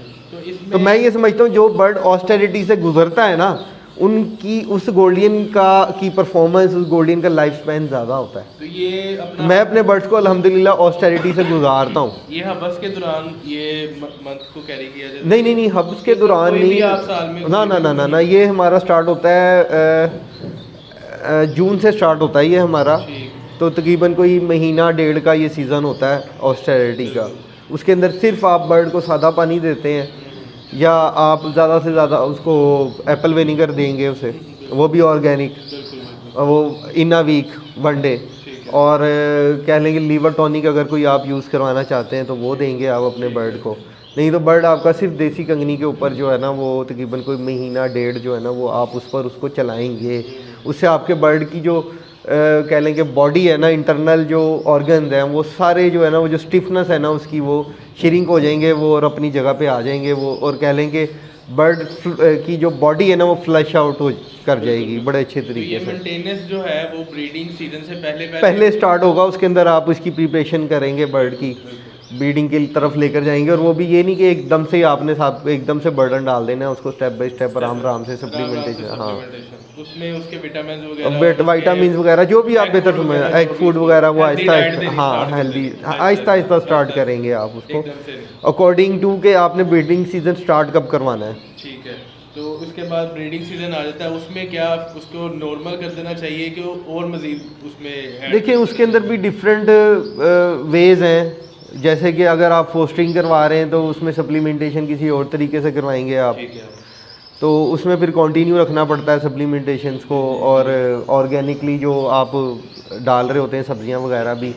S2: तो मैं ये समझता हूँ जो बर्ड ऑस्टेरिटी से गुजरता है ना, उनकी उस गोल्डियन की परफॉर्मेंस, उस गोल्डियन का लाइफ स्पैन ज़्यादा होता है।
S1: तो ये अपना
S2: मैं अपने बर्ड्स को अल्हम्दुलिल्लाह ऑस्टेरिटी से गुजारता हूँ।
S1: ये हबस के दौरान ये मंथ को कैरी किया जाता है?
S2: नहीं नहीं नहीं, हब्स के दौरान
S1: कोई भी
S2: नहीं,
S1: आप साल में
S2: ना ना ना ना ना, ये हमारा स्टार्ट होता है जून से स्टार्ट होता है ये हमारा।
S1: ठीक।
S2: तो तकरीबन कोई महीना डेढ़ का ये सीज़न होता है ऑस्टेरिटी का। उसके अंदर सिर्फ आप बर्ड को सादा पानी देते हैं, या आप ज़्यादा से ज़्यादा उसको एप्पल विनीगर देंगे उसे, वो भी ऑर्गेनिक, वो इन अ वीक 1 डे। और कह लेंगे लीवर टॉनिक अगर कोई आप यूज़ करवाना चाहते हैं तो वो देंगे आप अपने बर्ड को। नहीं तो बर्ड आपका सिर्फ देसी कंगनी के ऊपर जो है ना वो तकरीबन कोई महीना डेढ़ जो है ना वो आप उस पर उसको चलाएंगे। उससे आपके बर्ड की जो कह लेंगे बॉडी है ना, इंटरनल जो ऑर्गन्स हैं वो सारे जो है ना, वो जो स्टिफनेस है ना उसकी, वो श्रिंक हो जाएंगे वो और अपनी जगह पे आ जाएंगे वो, और कह लेंगे बर्ड की जो बॉडी है ना वो फ्लश आउट हो कर जाएगी बड़े अच्छे तरीके से।
S1: मेंटेनेंस जो है वो ब्रीडिंग सीजन से
S2: पहले स्टार्ट होगा, उसके अंदर आप उसकी प्रिपरेशन करेंगे, बर्ड की ब्रीडिंग की तरफ लेकर जाएंगे। और वो भी ये नहीं कि एकदम से आपने साथ एकदम से बर्डन डाल देना है, उसको स्टेप बाय स्टेप आराम से सप्लीमेंटेशन, हाँ
S1: उसमें उसके विटामिन वगैरह,
S2: विटामिन वगैरह जो भी आप बेहतर समझ, एग फूड वगैरह वो आहिस्ता आहिस्ता, हाँ हेल्दी आहिस्ता आहिस्ता स्टार्ट करेंगे आप उसको अकॉर्डिंग टू के आपने ब्रीडिंग सीजन स्टार्ट कब करवाना है।
S1: ठीक है। तो उसके बाद ब्रीडिंग सीजन आ जाता है, उसमें क्या उसको नॉर्मल कर देना चाहिए कि और मजीद उसमें? देखिए
S2: उसके अंदर भी डिफरेंट वेज हैं, जैसे कि अगर आप फोस्टरिंग करवा रहे हैं तो उसमें सप्लीमेंटेशन किसी और तरीके से करवाएंगे आप, तो उसमें फिर कंटिन्यू रखना पड़ता है सप्लीमेंटेशंस को। और ऑर्गेनिकली जो आप डाल रहे होते हैं सब्जियां वगैरह भी,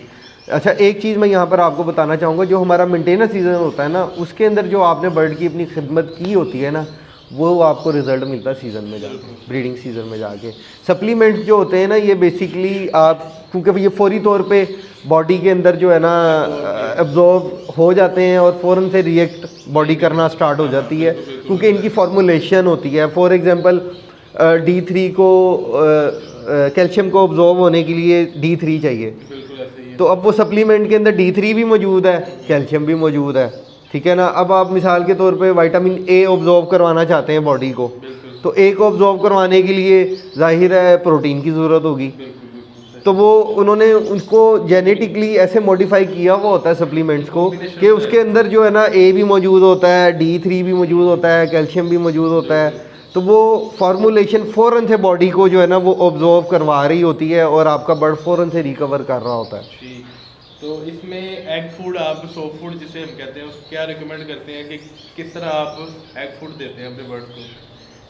S2: अच्छा, एक चीज़ मैं यहाँ पर आपको बताना चाहूँगा, जो हमारा मेंटेनेंस सीज़न होता है ना, उसके अंदर जो आपने बर्ड की अपनी खिदमत की होती है ना, वो आपको रिज़ल्ट मिलता है सीज़न में जाके, ब्रीडिंग सीज़न में जाके। सप्लीमेंट्स जो होते हैं ना, ये बेसिकली आप, क्योंकि ये फौरी तौर पे बॉडी के अंदर जो है ना एब्जॉर्ब हो जाते हैं और फ़ौरन से रिएक्ट बॉडी करना स्टार्ट हो जाती है, क्योंकि इनकी फॉर्मुलेशन होती है। फॉर एग्ज़ाम्पल D3 को कैल्शियम को ऑब्जॉर्व होने के लिए D3 चाहिए, तो अब वो सप्लीमेंट के अंदर D3 भी मौजूद है, कैल्शियम भी मौजूद है, ठीक है ना। अब आप मिसाल के तौर पे विटामिन A ऑब्जॉर्व करवाना चाहते हैं बॉडी को, तो A को ऑब्जॉर्व करवाने के लिए जाहिर है प्रोटीन की ज़रूरत होगी, तो वो उन्होंने उनको जेनेटिकली ऐसे मॉडिफाई किया हुआ होता है सप्लीमेंट्स को कि उसके अंदर जो है ना A भी मौजूद होता है, D3 भी मौजूद होता है, कैल्शियम भी मौजूद होता है, तो वो फार्मूलेशन फ़ौरन से बॉडी को जो है ना वो ऑब्जॉर्व करवा रही होती है और आपका बर्ड फ़ौरन से रिकवर कर रहा होता है।
S1: तो इसमें एग फूड, आप सॉफ्ट फूड जिसे हम कहते हैं, उसको क्या रिकमेंड करते हैं कि किस तरह आप एग फूड देते हैं अपने बर्ड को?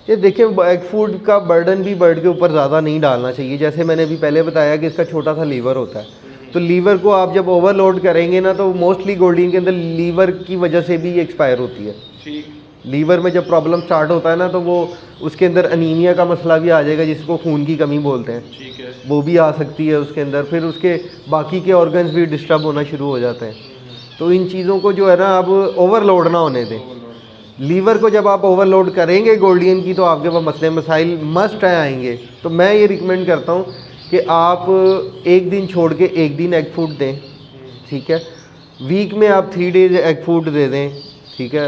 S2: ये देखिए, एग फूड का बर्डन भी बर्ड के ऊपर ज़्यादा नहीं डालना चाहिए। जैसे मैंने अभी पहले बताया कि इसका छोटा सा लीवर होता है, तो लीवर को आप जब ओवरलोड करेंगे ना, तो मोस्टली गोल्डन के अंदर लीवर की वजह से भी एक्सपायर होती है।
S1: ठीक।
S2: लीवर में जब प्रॉब्लम स्टार्ट होता है ना, तो वो उसके अंदर अनीमिया का मसला भी आ जाएगा, जिसको खून की कमी बोलते हैं,
S1: ठीक है,
S2: वो भी आ सकती है उसके अंदर। फिर उसके बाकी के ऑर्गन्स भी डिस्टर्ब होना शुरू हो जाते हैं। तो इन चीज़ों को जो है ना, अब ओवरलोड ना होने दें। लीवर को जब आप ओवरलोड करेंगे गोल्डियन की, तो आपके पास मसले मसाइल मस्ट आएंगे। तो मैं ये रिकमेंड करता हूँ कि आप एक दिन छोड़ के एक दिन एग फूड दें, ठीक है। वीक में आप 3 डेज एग फूड दे दें, ठीक है,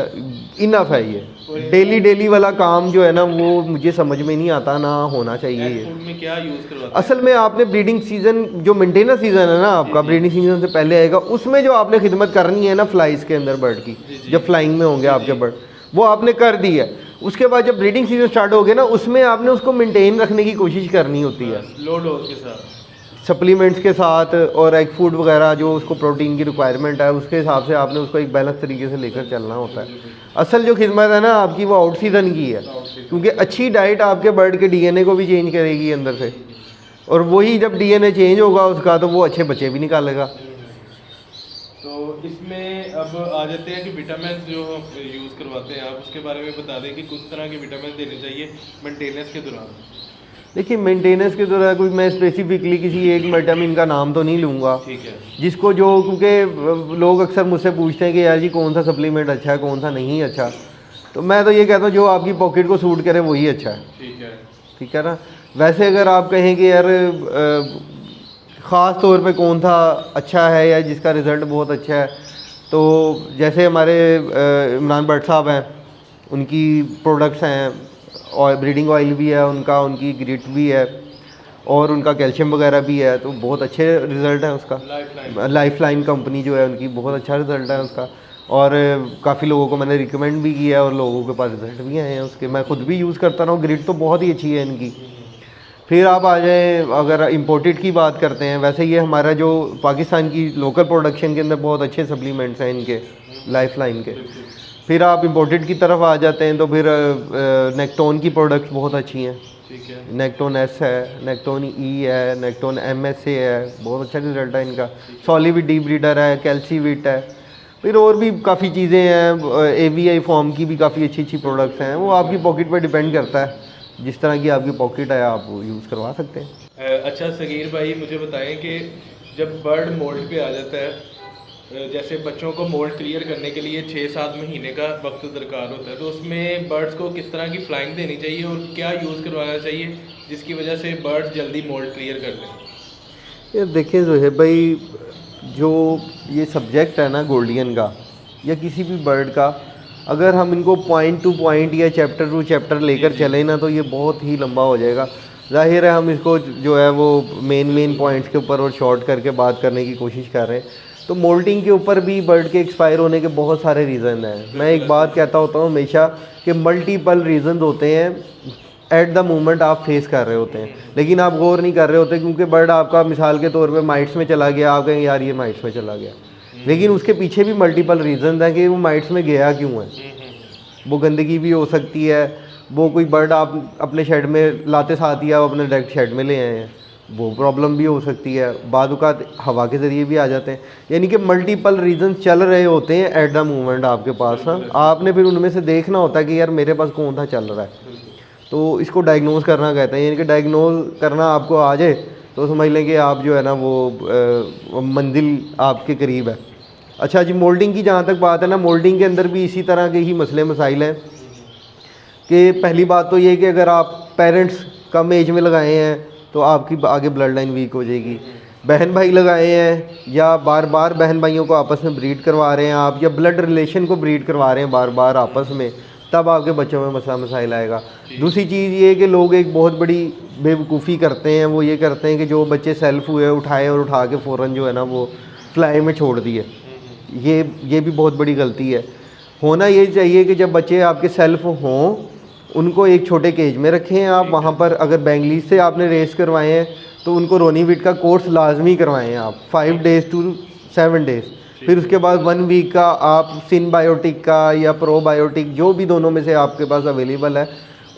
S2: इनफ है ये। डेली वाला काम जो है ना, वो मुझे समझ में नहीं आता, ना होना चाहिए ये।
S1: फूड में क्या यूज़ करवाते हैं?
S2: असल में आपने ब्रीडिंग सीजन, जो मेंटेनेंस सीजन है ना आपका, ब्रीडिंग सीजन से पहले आएगा, उसमें जो आपने खिदमत करनी है ना फ्लाइज के अंदर बर्ड की, जब फ्लाइंग में होंगे आपके बर्ड, वो आपने कर दी है। उसके बाद जब ब्रीडिंग सीजन स्टार्ट हो गया ना, उसमें आपने उसको मेंटेन रखने की कोशिश करनी होती है,
S1: लो डोज के साथ,
S2: सप्लीमेंट्स के साथ, और एग फूड वगैरह जो उसको प्रोटीन की रिक्वायरमेंट है, उसके हिसाब से आपने उसको एक बैलेंस तरीके से लेकर चलना होता है। असल जो खिदमत है ना आपकी, वो आउट सीजन की है, क्योंकि अच्छी डाइट आपके बर्ड के डीएनए को भी चेंज करेगी अंदर से, और वही जब डीएनए चेंज होगा उसका, तो वो अच्छे बच्चे भी निकालेगा।
S1: तो इसमें अब आ जाते हैं कि विटामिन जो यूज़ करवाते हैं आप, उसके बारे में बता दें कि किस तरह के विटामिन देने चाहिए मेंटेनेंस के दौरान।
S2: देखिए, मेंटेनेंस के दौरान कोई मैं स्पेसिफिकली किसी एक विटामिन का नाम तो नहीं लूँगा,
S1: ठीक है,
S2: जिसको जो, क्योंकि लोग अक्सर मुझसे पूछते हैं कि यार जी कौन सा सप्लीमेंट अच्छा है, कौन सा नहीं अच्छा, तो मैं तो ये कहता हूँ जो आपकी पॉकेट को सूट करे वही अच्छा है, ठीक है ना। वैसे अगर आप कहें कि यार ख़ास तौर पे कौन सा अच्छा है या जिसका रिज़ल्ट बहुत अच्छा है, तो जैसे हमारे इमरान भट्ट साहब हैं, उनकी प्रोडक्ट्स हैं, और ब्रीडिंग ऑयल भी है उनका, उनकी ग्रिट भी है, और उनका कैल्शियम वगैरह भी है, तो बहुत अच्छे रिज़ल्ट है उसका। लाइफलाइन कंपनी जो है उनकी, बहुत अच्छा रिज़ल्ट है उसका, और काफ़ी लोगों को मैंने रिकमेंड भी किया है और लोगों के पास रिज़ल्ट भी आए हैं उसके। मैं खुद भी यूज़ करता रहा हूँ, ग्रिट तो बहुत ही अच्छी है इनकी। फिर आप आ जाएँ, अगर इम्पोर्टेड की बात करते हैं, वैसे ये हमारा जो पाकिस्तान की लोकल प्रोडक्शन के अंदर बहुत अच्छे सप्लीमेंट्स हैं इनके, लाइफलाइन के। फिर आप इम्पोर्टेड की तरफ आ जाते हैं, तो फिर नेक्टोन की प्रोडक्ट्स बहुत अच्छी हैं,
S1: ठीक है,
S2: नेक्टोन एस है, नेक्टोन ई है, नेक्टोन MSA है, बहुत अच्छा रिजल्ट है इनका। सॉलिविट डी ब्रीडर है, कैल्सीविट है, फिर और भी काफ़ी चीज़ें हैं, AVI फॉर्म की भी काफ़ी अच्छी अच्छी प्रोडक्ट्स हैं। वो आपकी पॉकेट पर डिपेंड करता है, जिस तरह की आपकी पॉकेट है आप यूज़ करवा सकते हैं।
S1: अच्छा सगीर भाई, मुझे बताएं कि जब बर्ड मोल्ड पे आ जाता है, जैसे बच्चों को मोल्ड क्लियर करने के लिए 6-7 महीने का वक्त दरकार होता है, तो उसमें बर्ड्स को किस तरह की फ्लाइंग देनी चाहिए और क्या यूज़ करवाना चाहिए जिसकी वजह से बर्ड्स जल्दी मोल्ड क्लियर कर दें?
S2: ये देखिए ज़ोहेब भाई, जो ये सब्जेक्ट है ना गोल्डियन का या किसी भी बर्ड का, अगर हम इनको पॉइंट टू पॉइंट या चैप्टर टू चैप्टर लेकर चलें ना, तो ये बहुत ही लंबा हो जाएगा। ज़ाहिर है हम इसको जो है वो मेन पॉइंट्स के ऊपर और शॉर्ट करके बात करने की कोशिश कर रहे हैं। तो मोल्टिंग के ऊपर भी बर्ड के एक्सपायर होने के बहुत सारे रीज़न हैं। मैं एक बात कहता होता हूँ हमेशा कि मल्टीपल रीज़न होते हैं एट द मोमेंट आप फेस कर रहे होते हैं, लेकिन आप गौर नहीं कर रहे होते, क्योंकि बर्ड आपका मिसाल के तौर पे माइट्स में चला गया, आप कहेंगे यार ये माइट्स में चला गया, लेकिन उसके पीछे भी मल्टीपल रीज़न हैं कि वो माइट्स में गया क्यों है। वो गंदगी भी हो सकती है, वो कोई बर्ड आप अपने शेड में लाते साथ ही आप अपने डायरेक्ट शेड में ले आए हैं, वो प्रॉब्लम भी हो सकती है, बाद औक़ात हवा के ज़रिए भी आ जाते हैं। यानी कि मल्टीपल रीज़न चल रहे होते हैं एट द मोमेंट आपके पास ना, आपने फिर उनमें से देखना होता है कि यार मेरे पास कौन सा चल रहा है। तो इसको डायग्नोज करना कहते हैं, यानी कि डायग्नोज करना आपको आ जाए तो समझ लें कि आप जो है ना वो मंजिल आपके करीब है। अच्छा जी, मोल्डिंग की जहाँ तक बात है ना, मोल्डिंग के अंदर भी इसी तरह के ही मसले मसाइल हैं कि पहली बात तो ये कि अगर आप पेरेंट्स कम एज में लगाए हैं तो आपकी आगे ब्लड लाइन वीक हो जाएगी। बहन भाई लगाए हैं या बार बार बहन भाइयों को आपस में ब्रीड करवा रहे हैं आप, या ब्लड रिलेशन को ब्रीड करवा रहे हैं बार बार आपस में, तब आपके बच्चों में मसला मसाइल आएगा। दूसरी चीज़ ये कि लोग एक बहुत बड़ी बेवकूफ़ी करते हैं, वो ये करते हैं कि जो बच्चे सेल्फ हुए उठाए और उठा के फ़ौरन जो है ना वो फ्लाई में छोड़ दिए। ये भी बहुत बड़ी गलती है। होना ये चाहिए कि जब बच्चे आपके सेल्फ हों उनको एक छोटे केज में रखें आप, वहाँ पर अगर बेंगलीज से आपने रेस करवाए हैं तो उनको रोनीविट का कोर्स लाजमी करवाएं आप 5 days to 7 days। फिर उसके बाद 1 वीक का आप सिनबायोटिक का या प्रोबायोटिक जो भी दोनों में से आपके पास अवेलेबल है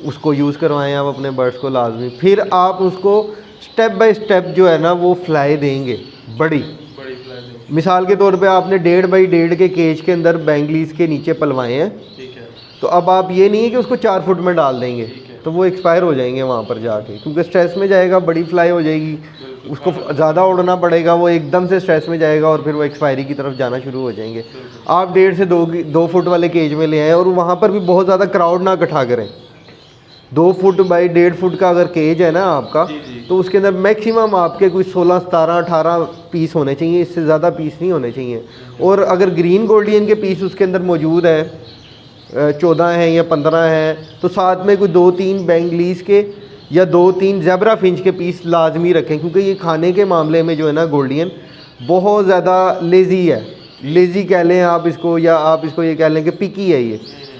S2: उसको यूज़ करवाएं आप अपने बर्ड्स को लाजमी। फिर आप उसको स्टेप बाय स्टेप जो है ना वो फ्लाई देंगे बड़ी मिसाल के तौर पे आपने 1.5 by 1.5 के केज के अंदर बेंगलीज के नीचे पलवाए हैं, तो अब आप ये नहीं है कि उसको 4 फुट में डाल देंगे तो वो एक्सपायर हो जाएंगे वहाँ पर जाके, क्योंकि स्ट्रेस में जाएगा, बड़ी फ्लाई हो जाएगी, उसको ज़्यादा उड़ना पड़ेगा, वो एकदम से स्ट्रेस में जाएगा और फिर वो एक्सपायरी की तरफ जाना शुरू हो जाएंगे। आप 1.5 से 2 फुट वाले केज में ले आएँ और वहाँ पर भी बहुत ज़्यादा क्राउड ना इकट्ठा करें। 2 फुट बाई 1.5 फुट का अगर केज है ना आपका, तो उसके अंदर मैक्सिमम आपके कोई 16, 17, 18 पीस होने चाहिए, इससे ज़्यादा पीस नहीं होने चाहिए। और अगर ग्रीन गोल्डियन के पीस उसके अंदर मौजूद है 14 हैं या 15 हैं, तो साथ में कोई 2-3 बेंगलीज के या 2-3 ज़ेब्रा फिंच के पीस लाजमी रखें, क्योंकि ये खाने के मामले में जो है ना गोल्डियन बहुत ज़्यादा लेज़ी है। लेज़ी कह लें आप इसको, या आप इसको ये कह लें कि पिकी है, ये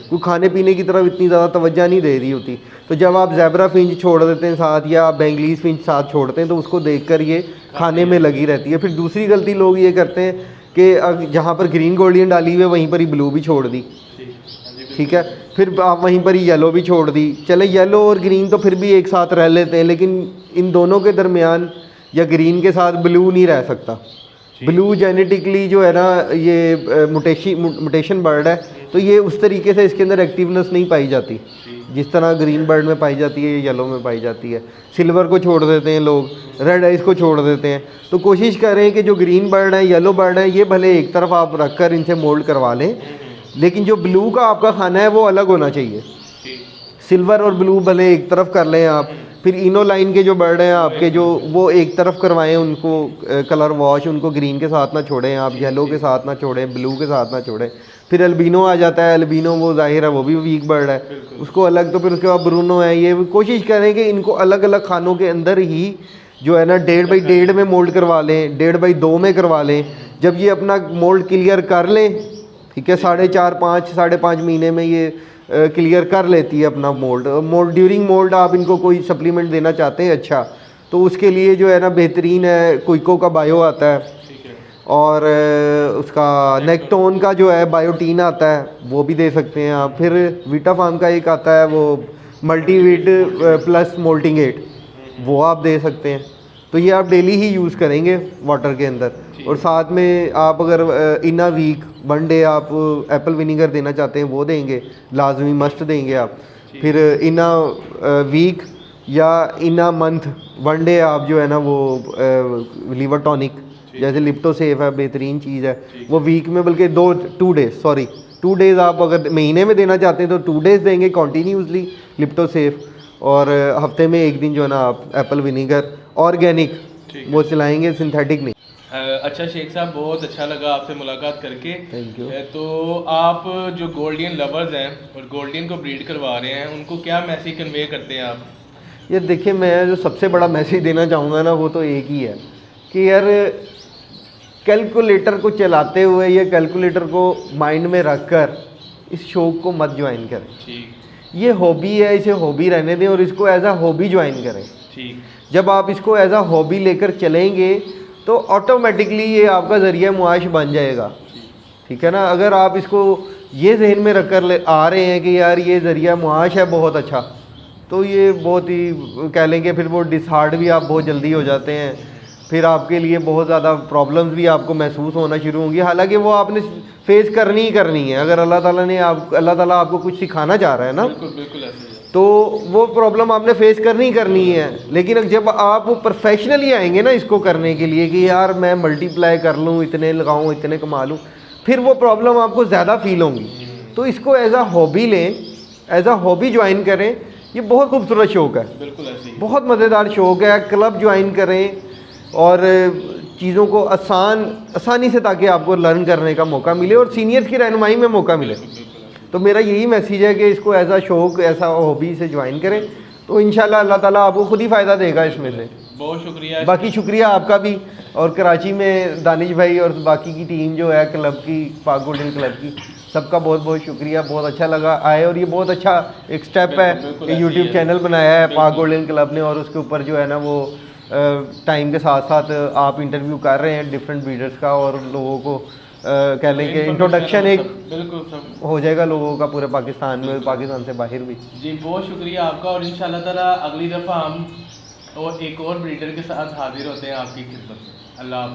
S2: कोई खाने पीने की तरफ इतनी ज़्यादा तवज्जो नहीं दे रही होती। तो जब आप ज़ेब्रा फिंच छोड़ देते हैं साथ या आप बेंगलीज फिंच साथ छोड़ते हैं तो उसको देखकर ये खाने में लगी रहती है। फिर दूसरी गलती लोग ये करते हैं कि जहाँ पर ग्रीन गोल्डियन डाली हुई है वहीं पर ही ब्लू भी छोड़ दी, ठीक है, फिर आप वहीं पर ही येलो भी छोड़ दी। चले येलो और ग्रीन तो फिर भी एक साथ रह लेते हैं, लेकिन इन दोनों के दरमियान या ग्रीन के साथ ब्लू नहीं रह सकता। ब्लू जेनेटिकली जो है ना ये मुटेशन बर्ड है, तो ये उस तरीके से इसके अंदर एक्टिवनेस नहीं पाई जाती जिस तरह ग्रीन बर्ड में पाई जाती है, येलो में पाई जाती है। सिल्वर को छोड़ देते हैं लोग, रेड आइस को छोड़ देते हैं। तो कोशिश करें कि जो ग्रीन बर्ड है, येलो बर्ड है, ये भले एक तरफ आप रख कर इनसे मोल्ड करवा लें, लेकिन जो ब्लू का आपका खाना है वो अलग होना चाहिए। सिल्वर और ब्लू भले एक तरफ कर लें आप। फिर इनो लाइन के जो बर्ड हैं आपके, जो वो एक तरफ करवाएं उनको कलर वॉश, उनको ग्रीन के साथ ना छोड़ें आप, येलो के साथ ना छोड़ें, ब्लू के साथ ना छोड़ें। फिर अल्बिनो आ जाता है, अल्बिनो वो जाहिर है वो भी वीक बर्ड है, उसको अलग। तो फिर उसके बाद ब्रूनो है। ये कोशिश करें कि इनको अलग अलग खानों के अंदर ही जो है ना 1.5 by 1.5 में मोल्ड करवा लें, 1.5 by 2 में करवा लें। जब ये अपना मोल्ड क्लियर कर लें, ठीक है, 4.5 महीने में ये क्लियर कर लेती है अपना मोल्ड। ड्यूरिंग मोल्ड आप इनको कोई सप्लीमेंट देना चाहते हैं अच्छा, तो उसके लिए जो है ना बेहतरीन है, क्विको का बायो आता है, और उसका नेक्टोन का जो है बायोटीन आता है, वो भी दे सकते हैं आप। फिर वीटा फार्म का एक आता है वो मल्टीवीट प्लस मोल्टिंगेट, वो आप दे सकते हैं। तो ये आप डेली ही यूज़ करेंगे वाटर के अंदर। और साथ में आप अगर इन अ वीक 1 डे आप एप्पल विनीगर देना चाहते हैं वो देंगे, लाजमी मस्ट देंगे आप। फिर इन अ वीक या इन अ मंथ 1 डे आप जो है ना वो लीवर टॉनिक, जैसे लिप्टोसेफ है, बेहतरीन चीज़ है वो वीक में, बल्कि 2 डेज़ आप अगर महीने में देना चाहते हैं तो 2 डेज़ देंगे कॉन्टीन्यूसली लिप्टोसेफ, और हफ्ते में 1 दिन जो है ना आप एप्पल विनीगर ऑर्गेनिक वो चलाएंगे, सिंथेटिक नहीं।
S1: अच्छा शेख साहब, बहुत अच्छा लगा आपसे मुलाकात करके।
S2: Thank you.
S1: तो आप जो गोल्डियन लवर्स हैं और गोल्डियन को ब्रीड करवा रहे हैं, उनको क्या मैसेज कन्वे करते हैं आप?
S2: यार देखिए, मैं जो सबसे बड़ा मैसेज देना चाहूँगा ना वो तो एक ही है कि यार कैलकुलेटर को चलाते हुए या कैलकुलेटर को माइंड में रख कर इस शौक को मत ज्वाइन करें। ठीक, ये हॉबी है, इसे हॉबी रहने दें और इसको एज अ हॉबी ज्वाइन करें। ठीक, जब आप इसको एज अ हॉबी लेकर चलेंगे तो ऑटोमेटिकली ये आपका ज़रिया मुआश बन जाएगा, ठीक है ना। अगर आप इसको ये जहन में रख कर आ रहे हैं कि यार ये ज़रिया मुआश है बहुत अच्छा, तो ये बहुत ही कह लेंगे फिर वो डिसहार्ड भी आप बहुत जल्दी हो जाते हैं, फिर आपके लिए बहुत ज़्यादा प्रॉब्लम्स भी आपको महसूस होना शुरू होंगी। हालांकि वो आपने फेस करनी ही करनी है, अगर अल्लाह ताला आपको कुछ सिखाना चाह रहा है ना,
S1: बिल्कुल बिल्कुल ऐसे ही है।
S2: तो वो प्रॉब्लम आपने फेस करनी ही करनी है। लेकिन जब आप प्रोफेशनली आएंगे ना इसको करने के लिए कि यार मैं मल्टीप्लाई कर लूँ, इतने लगाऊँ, इतने कमा लूँ, फिर वो प्रॉब्लम आपको ज़्यादा फील होंगी। तो इसको एज अ हॉबी लें, एज अ हॉबी ज्वाइन करें। ये बहुत खूबसूरत शौक़ है,
S1: बिल्कुल ऐसे ही।
S2: बहुत मज़ेदार शौक़ है। क्लब ज्वाइन करें और चीज़ों को आसानी से, ताकि आपको लर्न करने का मौका मिले और सीनियर्स की रहनुमाई में मौका मिले। तो मेरा यही मैसेज है कि इसको एज अ शौक़, ऐसा हॉबी से ज्वाइन करें, तो इंशाल्लाह अल्लाह ताला आपको खुद ही फ़ायदा देगा इसमें से।
S1: बहुत शुक्रिया।
S2: बाकी शुक्रिया आपका भी, और कराची में दानिश भाई और बाकी की टीम जो है क्लब की, पाक गोल्डन क्लब की, सबका बहुत बहुत शुक्रिया। बहुत अच्छा लगा आए, और ये बहुत अच्छा एक स्टेप है कि यूट्यूब चैनल बनाया है पाक गोल्डन क्लब ने, और उसके ऊपर जो है ना वो टाइम के साथ साथ आप इंटरव्यू कर रहे हैं डिफरेंट ब्रीडर्स का, और लोगों को कह लें कि इंट्रोडक्शन एक
S1: बिल्कुल सब
S2: हो जाएगा लोगों का पूरे पाकिस्तान में, पाकिस्तान से बाहर भी।
S1: जी बहुत शुक्रिया आपका, और इंशाल्लाह ताला अगली दफ़ा हम और एक और ब्रीडर के साथ हाजिर होते हैं आपकी खिदमत में। अल्लाह हाफ़िज़।